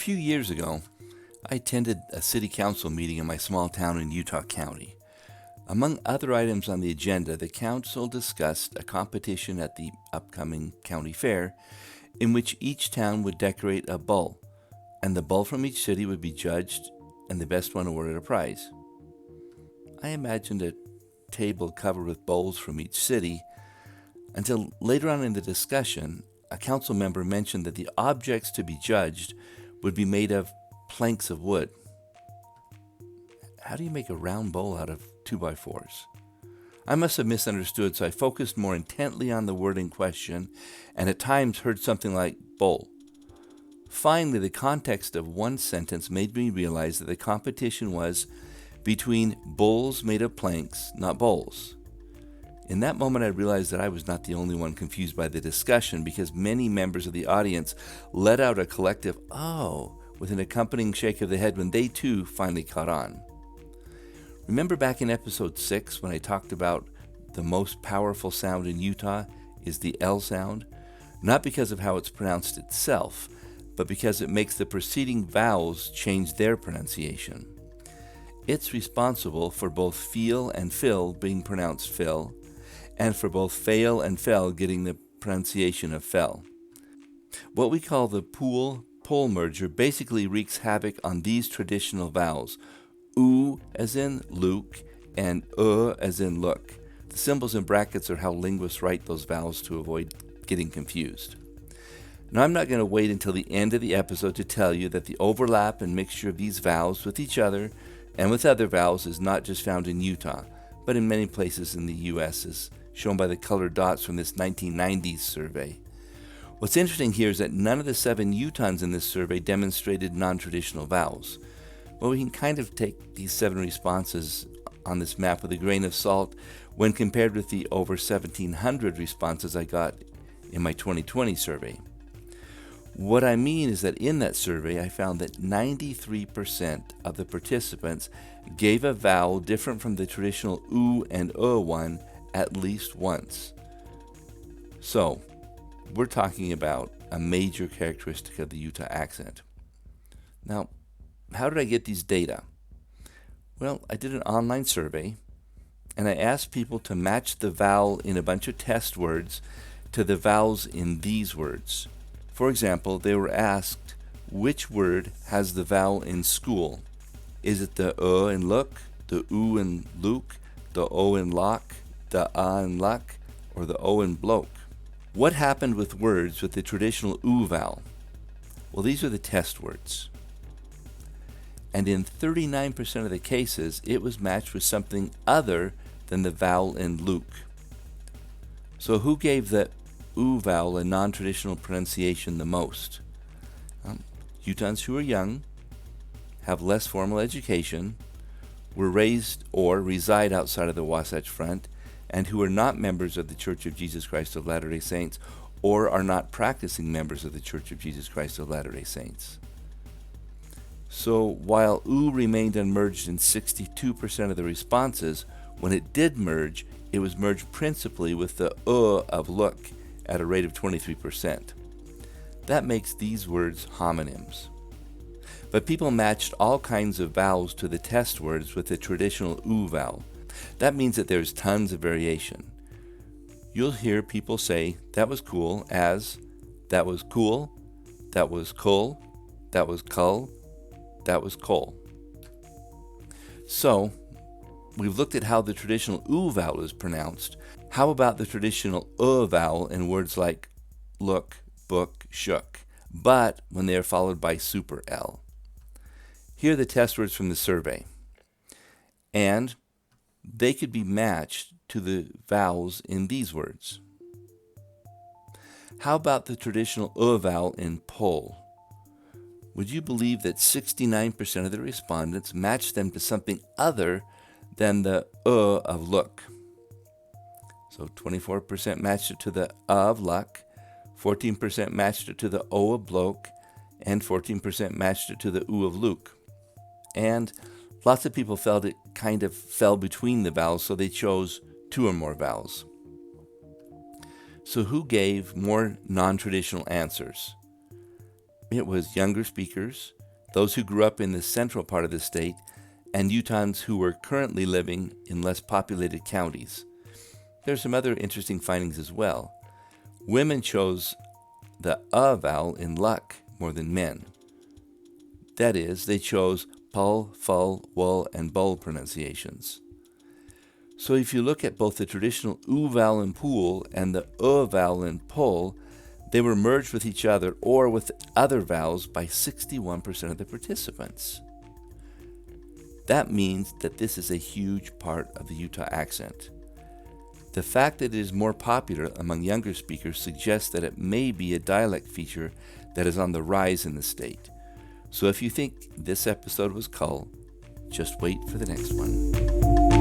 few years ago, I attended a city council meeting in my small town in Utah County. Among other items on the agenda, the council discussed a competition at the upcoming county fair in which each town would decorate a bull, and the bull from each city would be judged and the best one awarded a prize. I imagined a table covered with bowls from each city until later on in the discussion, a council member mentioned that the objects to be judged would be made of planks of wood. How do you make a round bowl out of 2x4s? I must have misunderstood, so I focused more intently on the word in question and at times heard something like bowl. Finally, the context of one sentence made me realize that the competition was between bowls made of planks, not bowls. In that moment, I realized that I was not the only one confused by the discussion because many members of the audience let out a collective "oh" with an accompanying shake of the head when they too finally caught on. Remember back in episode 6 when I talked about the most powerful sound in Utah is the L sound? Not because of how it's pronounced itself, but because it makes the preceding vowels change their pronunciation. It's responsible for both feel and fill being pronounced fill, and for both fail and fell getting the pronunciation of fell. What we call the pool-pole merger basically wreaks havoc on these traditional vowels, oo as in Luke and as in look. The symbols and brackets are how linguists write those vowels to avoid getting confused. Now, I'm not going to wait until the end of the episode to tell you that the overlap and mixture of these vowels with each other and with other vowels is not just found in Utah, but in many places in the U.S., as shown by the colored dots from this 1990s survey. What's interesting here is that none of the 7 Utahns in this survey demonstrated non-traditional vowels. Well, we can kind of take these 7 responses on this map with a grain of salt when compared with the over 1,700 responses I got in my 2020 survey. What I mean is that in that survey, I found that 93% of the participants gave a vowel different from the traditional oo and one at least once. So, we're talking about a major characteristic of the Utah accent. Now, how did I get these data? Well, I did an online survey, and I asked people to match the vowel in a bunch of test words to the vowels in these words. For example, they were asked, which word has the vowel in school? Is it the in look, the oo in Luke, the o in lock, the in luck, or the o in bloke? What happened with words with the traditional oo vowel? Well, these are the test words. And in 39% of the cases, it was matched with something other than the vowel in Luke. So who gave the oo vowel a non-traditional pronunciation the most? Utahns who are young, have less formal education, were raised or reside outside of the Wasatch Front, and who are not members of the Church of Jesus Christ of Latter-day Saints or are not practicing members of the Church of Jesus Christ of Latter-day Saints. So while oo remained unmerged in 62% of the responses, when it did merge, it was merged principally with the of look at a rate of 23%. That makes these words homonyms. But people matched all kinds of vowels to the test words with the traditional oo vowel. That means that there's tons of variation. You'll hear people say, that was cool, as, that was cool, that was cull, that was cull, that was coal. So, we've looked at how the traditional oo vowel is pronounced. How about the traditional vowel in words like look, book, shook, but when they are followed by super L? Here are the test words from the survey. And they could be matched to the vowels in these words. How about the traditional vowel in pole? Would you believe that 69% of the respondents matched them to something other than the of look? So 24% matched it to the of luck, 14% matched it to the o of bloke, and 14% matched it to the oo of Luke. And lots of people felt it kind of fell between the vowels, so they chose 2 or more vowels. So who gave more non-traditional answers? It was younger speakers, those who grew up in the central part of the state, and Utahns who were currently living in less populated counties. There's some other interesting findings as well. Women chose the vowel in luck more than men. That is, they chose pul, ful, wul, and bul pronunciations. So if you look at both the traditional vowel in pool and the vowel in pull, they were merged with each other or with other vowels by 61% of the participants. That means that this is a huge part of the Utah accent. The fact that it is more popular among younger speakers suggests that it may be a dialect feature that is on the rise in the state. So if you think this episode was cull, just wait for the next one.